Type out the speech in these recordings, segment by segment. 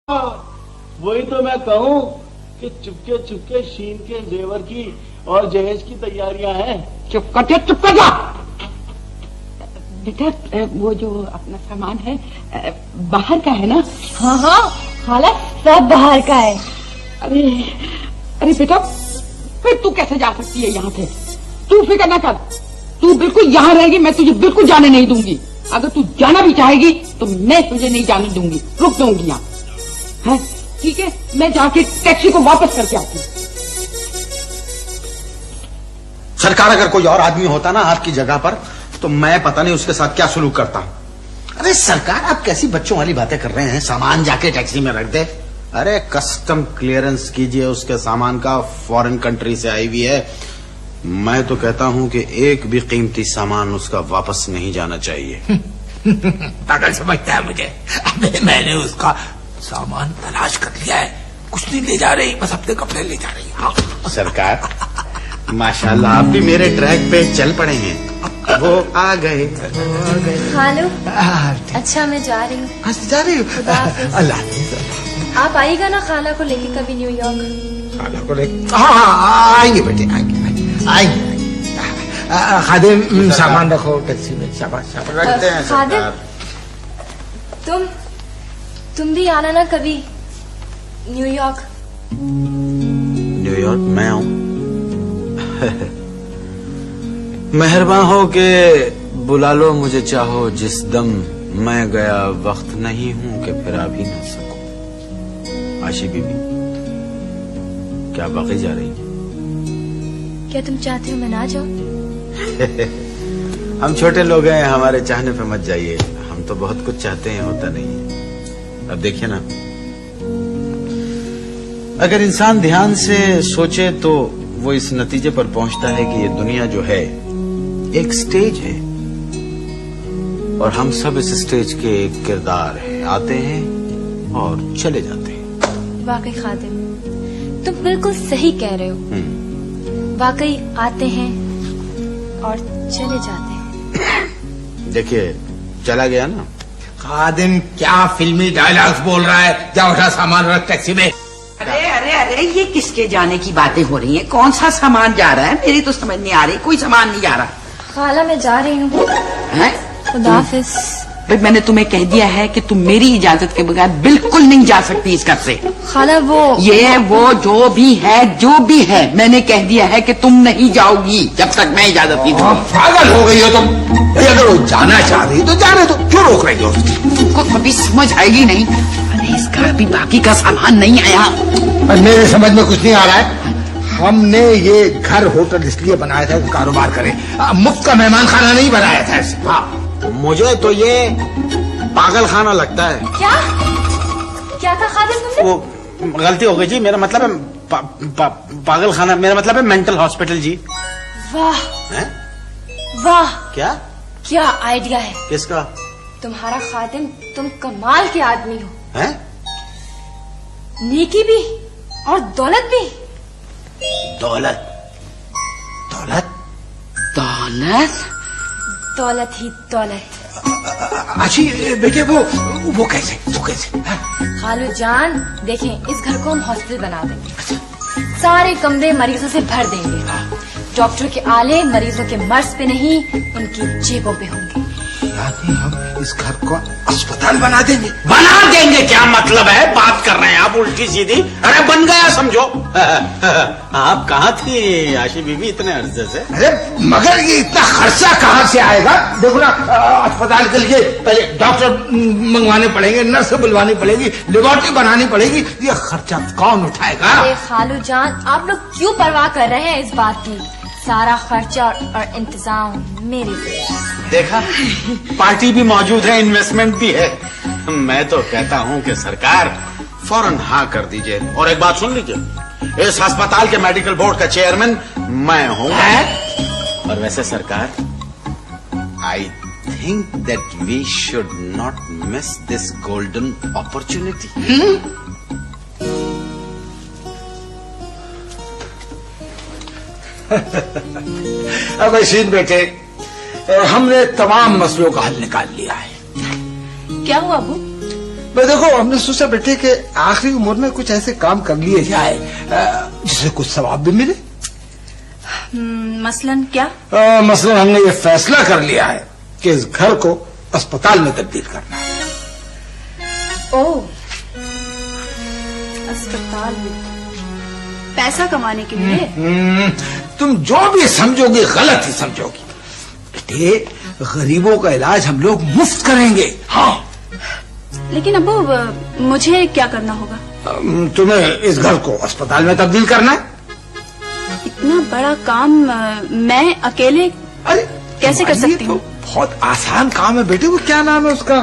वही तो मैं कहूँ कि चुपके चुपके शीन के जेवर की और जहेज की तैयारियां हैं। चुप कर जा। बेटा वो जो अपना सामान है बाहर का है ना? हाँ हाँ खाला सब बाहर का है। अरे बेटा फिर तू कैसे जा सकती है यहाँ से? तू फिक्र न कर, तू बिल्कुल यहाँ रहेगी, मैं तुझे बिल्कुल जाने नहीं दूंगी। अगर तू जाना भी चाहेगी तो मैं तुझे नहीं जाने दूंगी, रुक दूंगी यहाँ। है ठीक है, मैं जाके टैक्सी को वापस करके आती हूँ। सरकार अगर कोई और आदमी होता ना आपकी जगह पर तो मैं पता नहीं उसके साथ क्या सलूक करता। अरे सरकार आप कैसी बच्चों वाली बातें कर रहे हैं? सामान जाके टैक्सी में रख दे। अरे कस्टम क्लियरेंस कीजिए उसके सामान का, फॉरेन कंट्री से आई हुई है। मैं तो कहता हूं कि एक भी कीमती सामान उसका वापस नहीं जाना चाहिए। पागल समझता है मुझे? अबे मैंने उसका सामान तलाश कर लिया है, कुछ नहीं ले जा रही, बस अपने कपड़े ले जा रही। हाँ सरकार माशाल्लाह आप भी मेरे ट्रैक पे चल पड़े हैं। वो आ गए। खालू अच्छा मैं जा रही हूँ। जा रही हूँ? अल्लाह आप आइएगा ना खाला को लेके कभी न्यूयॉर्क? खाला को लेके? हाँ आएंगे बेटे, आएंगे। खादिम सामान रखो टैक्सी में। शाबाश शाबाश। रखते हैं खादिम तुम भी आना ना कभी न्यूयॉर्क। न्यूयॉर्क मैं आऊं? मेहरबान हो के बुला लो मुझे चाहो जिस दम, मैं गया वक्त नहीं हूं कि फिर आ भी न सकूं। आशी बीबी क्या बाकी जा रही है? क्या तुम चाहते हो मैं ना जाऊं? हम छोटे लोग हैं, हमारे चाहने पे मत जाइए। हम तो बहुत कुछ चाहते हैं, होता नहीं है। अब देखिए ना, अगर इंसान ध्यान से सोचे तो वो इस नतीजे पर पहुंचता है कि ये दुनिया जो है एक स्टेज है और हम सब इस स्टेज के एक किरदार हैं, आते हैं और चले जाते हैं। वाकई खादिम तुम बिल्कुल सही कह रहे हो। वाकई आते हैं और चले जाते हैं। देखिए चला गया ना। खादिम क्या फिल्मी डायलॉग्स बोल रहा है? जा उठा सामान रख टैक्सी में। अरे ये किसके जाने की बातें हो रही हैं? कौन सा सामान जा रहा है? मेरी तो समझ नहीं आ रही, कोई सामान नहीं जा रहा। खाला मैं जा रही हूँ। खुदा हाफिज। भाई मैंने तुम्हें कह दिया है कि तुम मेरी इजाजत के बगैर बिल्कुल नहीं जा सकती इस घर से। खाला वो जो भी है मैंने कह दिया है कि तुम नहीं जाओगी जब तक मैं इजाजत नहीं दूंगी। पागल हो गई हो तुम? अगर वो जाना चाह रही तो जाने दो, क्यों रोक रही हो? तुमको कभी समझ आएगी नहीं। अरे इसका भी बाकी का सामान नहीं आया। मेरे समझ में कुछ नहीं आ रहा है। हमने ये घर होटल इसलिए बनाया था कि कारोबार करें, मुफ्त का मेहमान खाना नहीं बनाया था इसे। हाँ मुझे तो ये पागल खाना लगता है। क्या था खादिम तुमने? वो गलती हो गई जी, मेरा मतलब है पागल खाना, मेरा मतलब है मेंटल हॉस्पिटल जी। वाह है? वाह क्या आइडिया है किसका? तुम्हारा खादिम। तुम कमाल के आदमी हो। हैं? नेकी भी और दौलत भी। दौलत दौलत दौलत ही दौलत। अच्छी बेटे वो कैसे? खालू जान देखें, इस घर को हम हॉस्पिटल बना देंगे। सारे कमरे मरीजों से भर देंगे। डॉक्टर के आले मरीजों के मर्ज पे नहीं, उनकी जेबों पे होंगे। यानी हम इस घर को अस्पताल बना देंगे? क्या मतलब है? बात कर रहे हैं आप उल्टी सीधी। अरे बन गया समझो। आप कहाँ थी आशी बीबी इतने अर्जे से? अरे मगर ये इतना खर्चा कहाँ से आएगा? देखो ना, अस्पताल के लिए पहले डॉक्टर मंगवाने पड़ेंगे, नर्स बुलवानी पड़ेगी, लेबोरेटरी बनानी पड़ेगी। ये खर्चा कौन उठाएगा? अरे खालू जान आप लोग क्यों परवाह कर रहे हैं इस बात की? सारा खर्चा और इंतजाम मेरे से। देखा, पार्टी भी मौजूद है, इन्वेस्टमेंट भी है। मैं तो कहता हूँ कि सरकार फौरन हाँ कर दीजिए। और एक बात सुन लीजिए, इस अस्पताल के मेडिकल बोर्ड का चेयरमैन मैं हूँ। और वैसे सरकार, I think that we should not miss this golden opportunity. अब शीन बेटे, हमने तमाम मसलों का हल निकाल लिया है। क्या हुआ अबू? मैं देखो हमने सोचा बेटे कि आखिरी उम्र में कुछ ऐसे काम कर लिए जाए जिससे कुछ सवाब भी मिले। मसलन क्या? मसलन हमने ये फैसला कर लिया है कि इस घर को अस्पताल में तब्दील करना है। ओह, अस्पताल में पैसा कमाने के लिए? तुम जो भी समझोगी गलत ही समझोगी बेटे। गरीबों का इलाज हम लोग मुफ्त करेंगे। हाँ, लेकिन अब्बू मुझे क्या करना होगा? तुम्हें इस घर को अस्पताल में तब्दील करना है। इतना बड़ा काम मैं अकेले अरे कैसे कर सकती हूँ? बहुत आसान काम है बेटे। वो क्या नाम है उसका?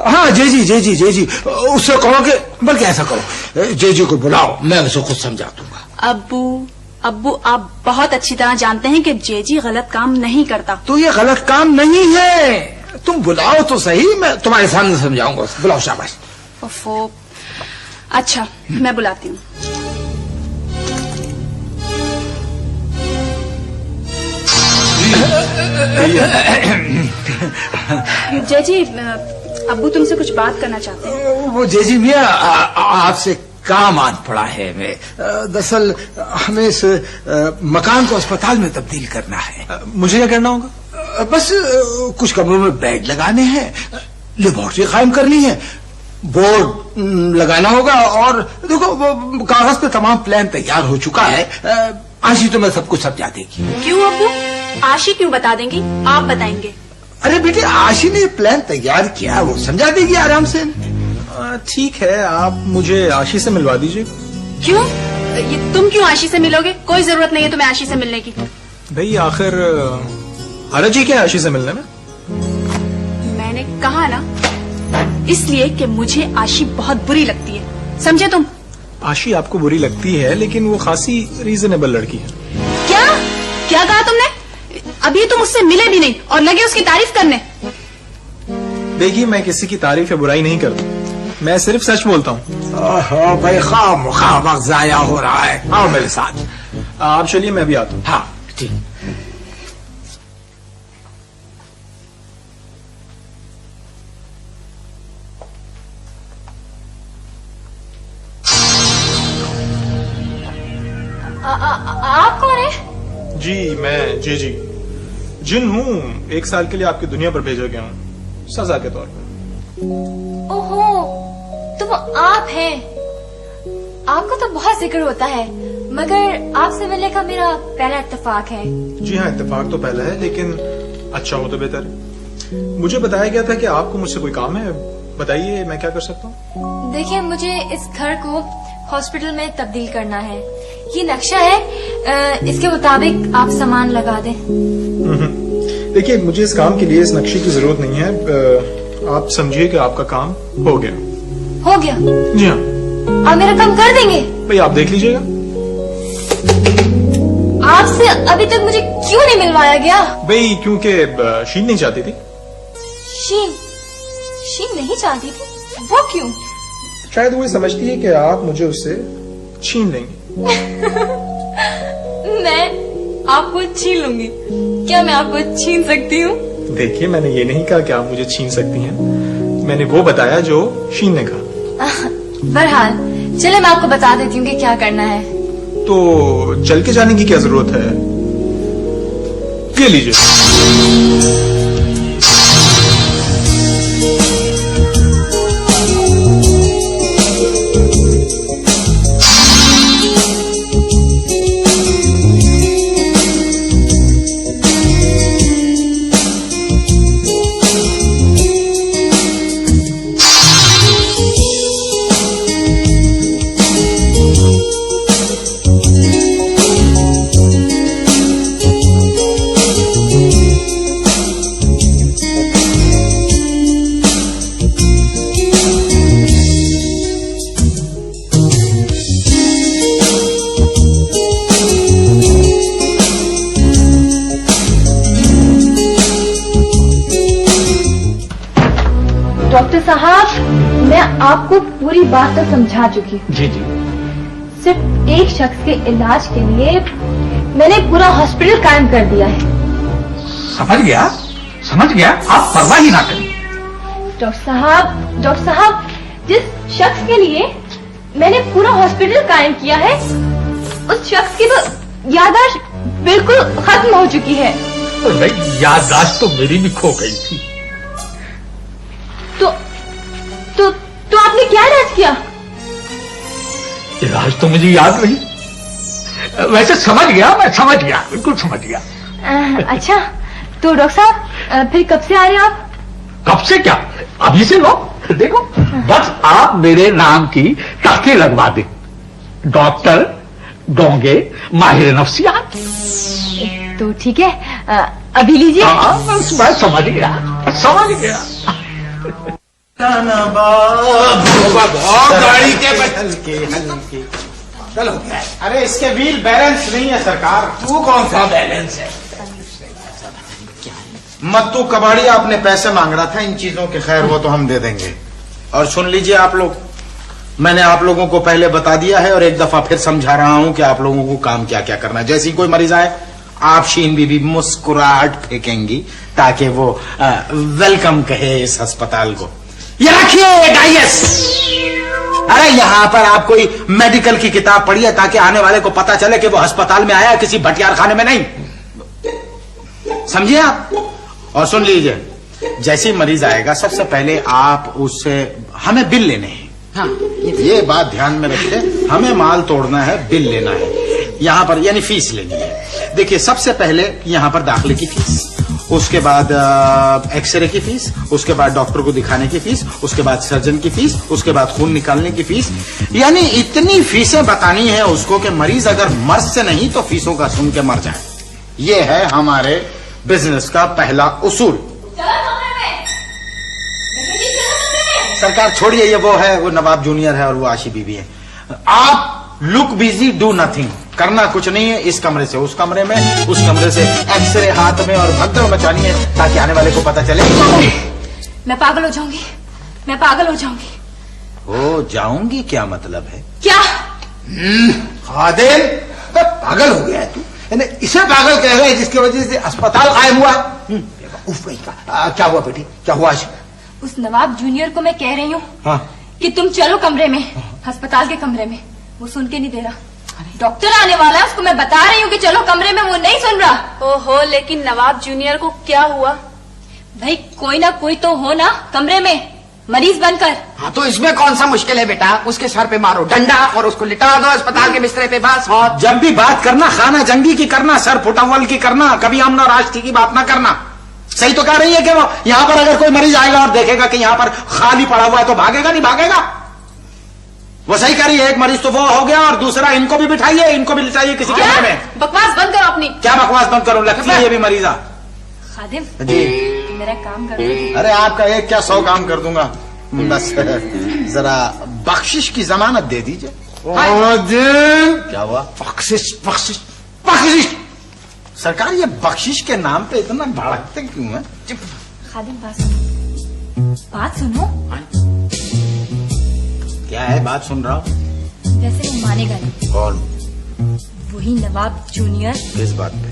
हाँ, जेजी। उससे कहो कि, बल्कि ऐसा करो, जेजी को बुलाओ, मैं उसे कुछ समझा दूंगा। अब्बू आप बहुत अच्छी तरह जानते हैं कि जेजी गलत काम नहीं करता। तो ये गलत काम नहीं है, तुम बुलाओ तो सही, मैं तुम्हारे सामने समझाऊंगा। बुलाओ, शाबाश। ओफो, अच्छा मैं बुलाती हूँ। जेजी, अब्बू तुमसे कुछ बात करना चाहते हैं। वो जेजी मियाँ आपसे काम आन पड़ा है। मैं दरअसल हमें इस मकान को अस्पताल में तब्दील करना है। मुझे क्या करना होगा? बस कुछ कमरों में बेड लगाने हैं, लेबोरेटरी कायम करनी है, बोर्ड लगाना होगा, और देखो वो कागज पे तमाम प्लान तैयार हो चुका है। आशी तो मैं सब कुछ समझा देगी। क्यों अब्बू? आशी क्यों बता देंगी? आप बताएंगे। अरे बेटे, आशी ने प्लान तैयार किया, वो समझा देगी आराम से। ठीक है, आप मुझे आशी से मिलवा दीजिए। क्यों? ये तुम क्यों आशी से मिलोगे? कोई जरूरत नहीं है तुम्हें आशी से मिलने की। भाई आखिर हरज ही क्या है आशी से मिलने में? मैंने कहा ना, इसलिए कि मुझे आशी बहुत बुरी लगती है, समझे तुम? आशी आपको बुरी लगती है, लेकिन वो खासी रीजनेबल लड़की है। क्या कहा तुमने? अभी तुम उससे मिले भी नहीं और लगे उसकी तारीफ करने। देखिए, मैं किसी की तारीफ या बुराई नहीं करता, मैं सिर्फ सच बोलता हूँ। भाई खाम वक्त जाया हो रहा है। आओ मेरे साथ। आप चलिए, मैं भी आता हूँ। हाँ ठीक। आप कौन है? जी मैं जी जिन हूँ, 1 साल के लिए आपकी दुनिया पर भेजा गया हूँ, सजा के तौर पर। ओहो, तुम आप हैं। आपको तो बहुत जिक्र होता है, मगर आपसे मिलने का मेरा पहला इत्तेफाक है। जी हाँ, इत्तेफाक तो पहला है, लेकिन अच्छा हो तो बेहतर है। मुझे बताया गया था कि आपको मुझसे कोई काम है, बताइए मैं क्या कर सकता हूँ? देखिए, मुझे इस घर को हॉस्पिटल में तब्दील करना है। ये नक्शा है, इसके मुताबिक आप सामान लगा दें। देखिए, मुझे इस काम के लिए इस नक्शे की जरूरत नहीं है। आप समझिए कि आपका काम हो गया। हो गया? जी हाँ। आप मेरा काम कर देंगे? भाई आप देख लीजिएगा। आपसे अभी तक मुझे क्यों नहीं मिलवाया गया? भाई क्योंकि शीन नहीं चाहती थी। शीन नहीं चाहती थी? वो क्यों? शायद वो ये समझती है कि आप मुझे उससे छीन लेंगे। मैं आपको छीन लूंगी? क्या मैं आपको छीन सकती हूँ? देखिए, मैंने ये नहीं कहा कि आप मुझे छीन सकती हैं, मैंने वो बताया जो शीन ने कहा। बहरहाल चले, मैं आपको बता देती हूँ कि क्या करना है। तो चल के जाने की क्या जरूरत है? ये लीजिए। डॉक्टर साहब, मैं आपको पूरी बात तो समझा चुकी हूँ। जी। सिर्फ एक शख्स के इलाज के लिए मैंने पूरा हॉस्पिटल कायम कर दिया है। समझ गया, आप परवाह ही ना करें। डॉक्टर साहब, जिस शख्स के लिए मैंने पूरा हॉस्पिटल कायम किया है, उस शख्स की तो याददाश्त बिल्कुल खत्म हो चुकी है। नहीं, याददाश्त तो मेरी भी खो गई थी। तो आपने क्या इलाज किया? इलाज तो मुझे याद नहीं, वैसे समझ गया, मैं समझ गया, बिल्कुल समझ गया। अच्छा, तो डॉक्टर साहब फिर कब से आ रहे हैं आप? कब से क्या, अभी से लो। देखो, बस आप मेरे नाम की तख्ती लगवा दे, डॉक्टर डोंगे माहिर नफ्सियात। तो ठीक है, अभी लीजिए। हाँ, बस मैं समझ गया, समझ गया। गाड़ी के हल्के हल्के चलो, अरे इसके व्हील बैलेंस नहीं है सरकार। तू कौन सा बैलेंस है? मत्तू कबाड़ी आपने पैसे मांग रहा था इन चीजों के, खैर वो तो हम दे देंगे। और सुन लीजिए आप लोग, मैंने आप लोगों को पहले बता दिया है और एक दफा फिर समझा रहा हूं कि आप लोगों को काम क्या क्या करना है। जैसे ही कोई मरीज आए, आप शीन बीबी मुस्कुराहट फेंकेंगी ताकि वो वेलकम कहे इस अस्पताल को। ये रखिए डाइस। अरे यहाँ पर आप कोई मेडिकल की किताब पढ़िए ताकि आने वाले को पता चले कि वो अस्पताल में आया, किसी भटियार खाने में नहीं। समझिए आप। और सुन लीजिए, जैसे ही मरीज आएगा सबसे पहले आप उससे हमें बिल लेने हैं। हाँ, ये बात ध्यान में रखिए, हमें माल तोड़ना है, बिल लेना है यहाँ पर, यानी फीस लेनी है। देखिए, सबसे पहले यहाँ पर दाखिले की फीस, उसके बाद एक्सरे की फीस, उसके बाद डॉक्टर को दिखाने की फीस, उसके बाद सर्जन की फीस, उसके बाद खून निकालने की फीस। यानी इतनी फीसें बतानी है उसको कि मरीज अगर मर्ज से नहीं तो फीसों का सुन के मर जाए। ये है हमारे बिजनेस का पहला उसूल। सरकार छोड़िए, ये वो है, वो नवाब जूनियर है और वो आशी बीबी है। आप लुक बिजी, डू नथिंग, करना कुछ नहीं है। इस कमरे से उस कमरे में, उस कमरे से एक्सरे हाथ में और भगदड़ मचानी है ताकि आने वाले को पता चले। मैं पागल हो जाऊंगी, मैं पागल हो जाऊंगी। हो जाऊंगी क्या मतलब है? क्या? खादिम, पागल हो गया है तू। यानी इसे पागल कह रहे हैं जिसकी वजह से अस्पताल कायम हुआ। उफ भाई का क्या हुआ बेटी, क्या हुआ आज? उस नवाब जूनियर को मैं कह रही हूँ हाँ। कि तुम चलो कमरे में, अस्पताल के कमरे में। वो सुन के नहीं दे रहा। डॉक्टर आने वाला है, उसको मैं बता रही हूँ कि चलो कमरे में, वो नहीं सुन रहा। ओहो, लेकिन नवाब जूनियर को क्या हुआ? भाई कोई ना कोई तो हो ना कमरे में, मरीज बनकर। हाँ, तो इसमें कौन सा मुश्किल है बेटा? उसके सर पे मारो डंडा और उसको लिटा दो अस्पताल के बिस्तरे पे, बस। और जब भी बात करना खाना जंगी की करना, सर फुटअव्वल की करना, कभी अमन राष्ट्र की बात ना करना। सही तो कह रही है कि वो यहाँ पर अगर कोई मरीज आएगा और देखेगा कि यहाँ पर खाली पड़ा हुआ है तो भागेगा नहीं, भागेगा। वो सही कह रही है, एक मरीज तो वो हो गया और दूसरा इनको भी बिठाइए, इनको भी लिटाइए किसी कमरे में। बकवास बंद करो अपनी। क्या बकवास बंद करूं, लगती है ये भी मरीजा। खादिम जी, मेरा काम कर दो। अरे आपका एक क्या 100 काम कर दूंगा, बस जरा बख्शिश की जमानत दे दीजिए। क्या हुआ? बख्शिश बख्शिश बख्शिश। सरकार ये बख्शिश के नाम पे इतना भड़कते क्यों है? खादिम बात सुनो, बात सुनो। क्या है, बात सुन रहा हूँ। वैसे वो मानेगा नहीं। कौन? वही नवाब जूनियर। किस बात पे?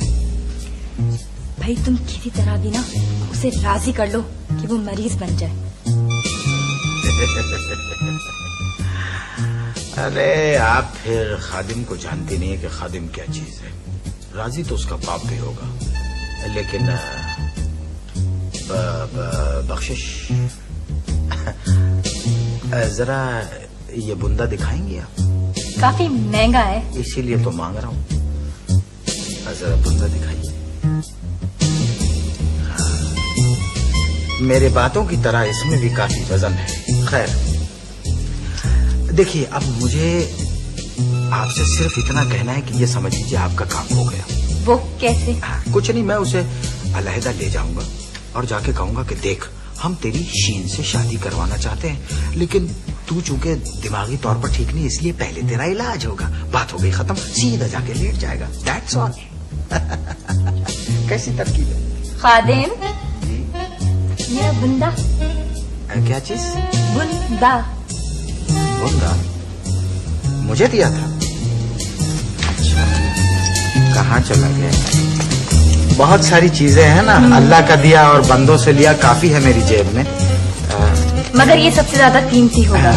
भाई तुम किसी तरह भी ना उसे राजी कर लो कि वो मरीज बन जाए। अरे आप फिर खादिम को जानती नहीं है कि खादिम क्या चीज है। राजी तो उसका बाप भी होगा, लेकिन बख्शिश जरा ये बुंदा दिखाएंगे आप? काफी महंगा है। इसीलिए तो मांग रहा हूँ, जरा बुंदा दिखाइए। मेरे बातों की तरह इसमें भी काफी वजन है। खैर देखिए, अब मुझे आपसे सिर्फ इतना कहना है कि ये समझ लीजिए आपका काम हो गया। वो कैसे? कुछ नहीं, मैं उसे अलहदा ले जाऊंगा और जाके कहूंगा कि देख, हम तेरी शीन से शादी करवाना चाहते हैं, लेकिन तू चूंकि दिमागी तौर पर ठीक नहीं, इसलिए पहले तेरा इलाज होगा। बात हो गई खत्म, सीधा जाके लेट जाएगा। That's all. कैसी तरकीब है? खादिम, मेरा बुंदा। क्या चीज? बुंदा। बुंदा मुझे दिया था? अच्छा, कहाँ चला गया? बहुत सारी चीजें हैं ना, अल्लाह का दिया और बंदों से लिया काफी है मेरी जेब में। मगर ये सबसे ज्यादा कीमती होगा।